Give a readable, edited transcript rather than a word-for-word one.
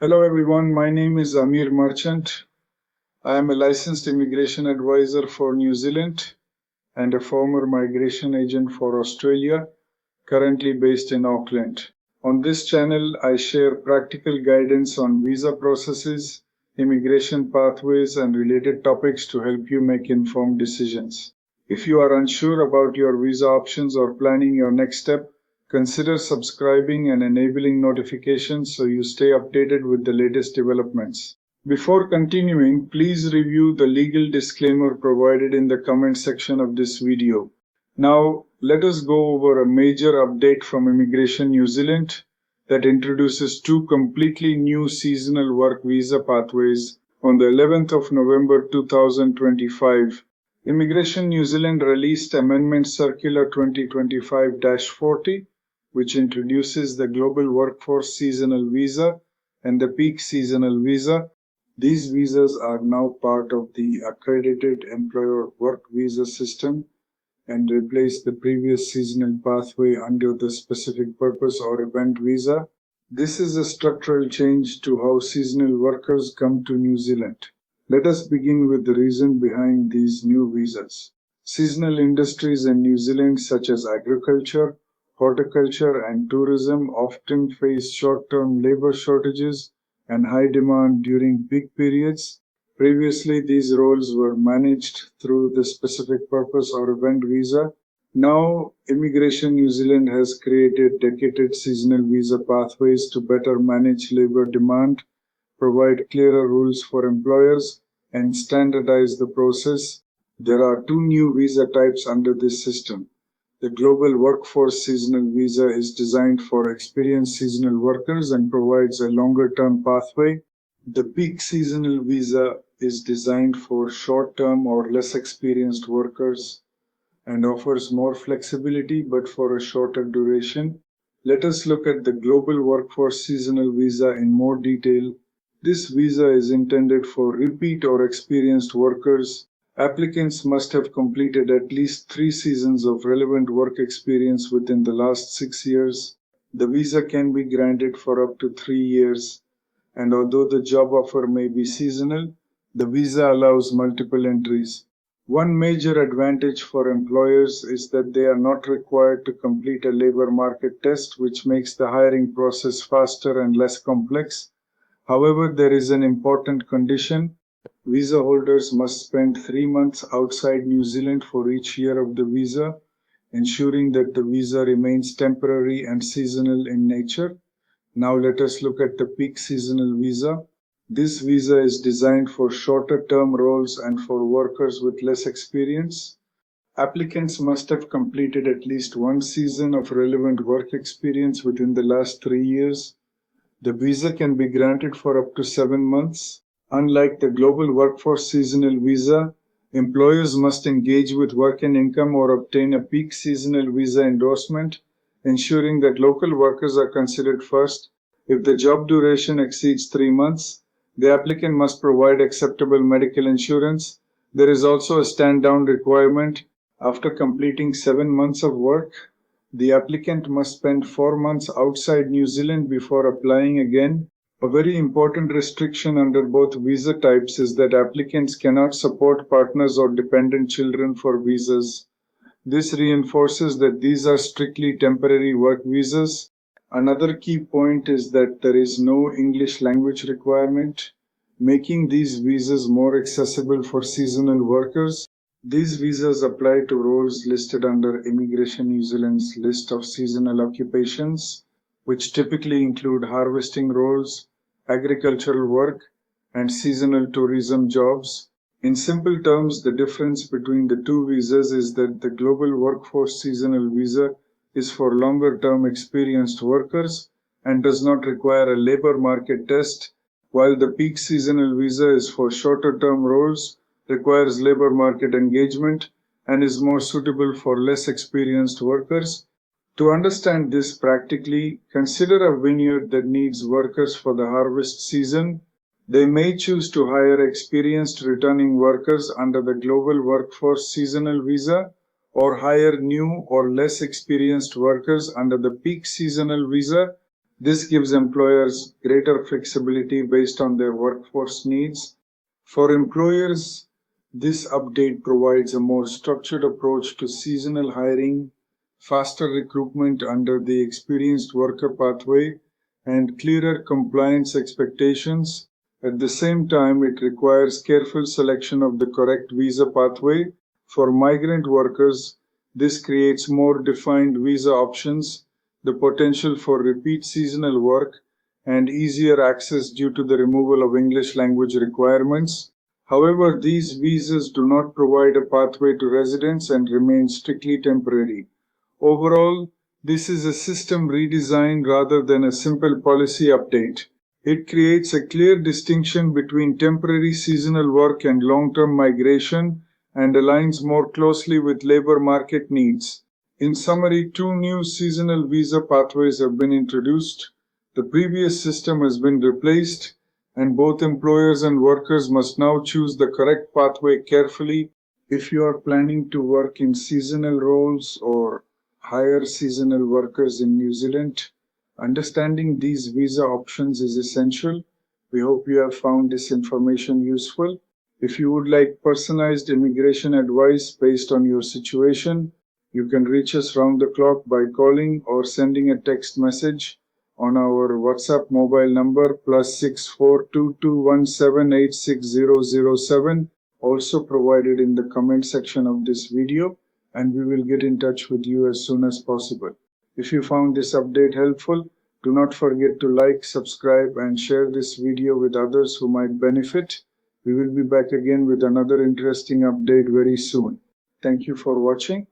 Hello everyone, my name is Amir Merchant. I am a licensed immigration advisor for New Zealand and a former migration agent for Australia, currently based in Auckland. On this channel, I share practical guidance on visa processes, immigration pathways, and related topics to help you make informed decisions. If you are unsure about your visa options or planning your next step, consider subscribing and enabling notifications so you stay updated with the latest developments. Before continuing, please review the legal disclaimer provided in the comment section of this video. Now, let us go over a major update from Immigration New Zealand that introduces two completely new seasonal work visa pathways on the 11th of November 2025. Immigration New Zealand released Amendment Circular 2025-40, which introduces the Global Workforce Seasonal Visa and the Peak Seasonal Visa. These visas are now part of the Accredited Employer Work Visa system and replace the previous seasonal pathway under the Specific Purpose or Event Visa. This is a structural change to how seasonal workers come to New Zealand. Let us begin with the reason behind these new visas. Seasonal industries in New Zealand such as agriculture, horticulture and tourism often face short-term labor shortages and high demand during peak periods. Previously, these roles were managed through the Specific Purpose or Event Visa. Now, Immigration New Zealand has created dedicated seasonal visa pathways to better manage labor demand, provide clearer rules for employers, and standardize the process. There are two new visa types under this system. The Global Workforce Seasonal Visa is designed for experienced seasonal workers and provides a longer-term pathway. The Peak Seasonal Visa is designed for short-term or less experienced workers and offers more flexibility but for a shorter duration. Let us look at the Global Workforce Seasonal Visa in more detail. This visa is intended for repeat or experienced workers. Applicants must have completed at least 3 seasons of relevant work experience within the last 6 years. The visa can be granted for up to 3 years, and although the job offer may be seasonal, the visa allows multiple entries. One major advantage for employers is that they are not required to complete a labor market test, which makes the hiring process faster and less complex. However, there is an important condition. Visa holders must spend 3 months outside New Zealand for each year of the visa, ensuring that the visa remains temporary and seasonal in nature. Now let us look at the Peak Seasonal Visa. This visa is designed for shorter term roles and for workers with less experience. Applicants must have completed at least 1 season of relevant work experience within the last 3 years. The visa can be granted for up to 7 months. Unlike the Global Workforce Seasonal Visa, employers must engage with Work and Income or obtain a Peak Seasonal Visa endorsement, ensuring that local workers are considered first. If the job duration exceeds 3 months, the applicant must provide acceptable medical insurance. There is also a stand-down requirement. After completing 7 months of work, the applicant must spend 4 months outside New Zealand before applying again. A very important restriction under both visa types is that applicants cannot support partners or dependent children for visas. This reinforces that these are strictly temporary work visas. Another key point is that there is no English language requirement, making these visas more accessible for seasonal workers. These visas apply to roles listed under Immigration New Zealand's list of seasonal occupations, which typically include harvesting roles, agricultural work, and seasonal tourism jobs. In simple terms, the difference between the two visas is that the Global Workforce Seasonal Visa is for longer-term experienced workers and does not require a labor market test, while the Peak Seasonal Visa is for shorter-term roles, requires labor market engagement, and is more suitable for less experienced workers. To understand this practically, consider a vineyard that needs workers for the harvest season. They may choose to hire experienced returning workers under the Global Workforce Seasonal Visa or hire new or less experienced workers under the Peak Seasonal Visa. This gives employers greater flexibility based on their workforce needs. For employers, this update provides a more structured approach to seasonal hiring, faster recruitment under the experienced worker pathway, and clearer compliance expectations. At the same time, it requires careful selection of the correct visa pathway. For migrant workers, this creates more defined visa options, the potential for repeat seasonal work, and easier access due to the removal of English language requirements. However, these visas do not provide a pathway to residence and remain strictly temporary. Overall, this is a system redesign rather than a simple policy update. It creates a clear distinction between temporary seasonal work and long-term migration and aligns more closely with labor market needs. In summary, two new seasonal visa pathways have been introduced. The previous system has been replaced, and both employers and workers must now choose the correct pathway carefully. If you are planning to work in seasonal roles or hire seasonal workers in New Zealand, understanding these visa options is essential. We hope you have found this information useful. If you would like personalized immigration advice based on your situation, you can reach us round the clock by calling or sending a text message on our WhatsApp mobile number +642217860007, also provided in the comment section of this video, and we will get in touch with you as soon as possible. If you found this update helpful, do not forget to like, subscribe, and share this video with others who might benefit. We will be back again with another interesting update very soon. Thank you for watching.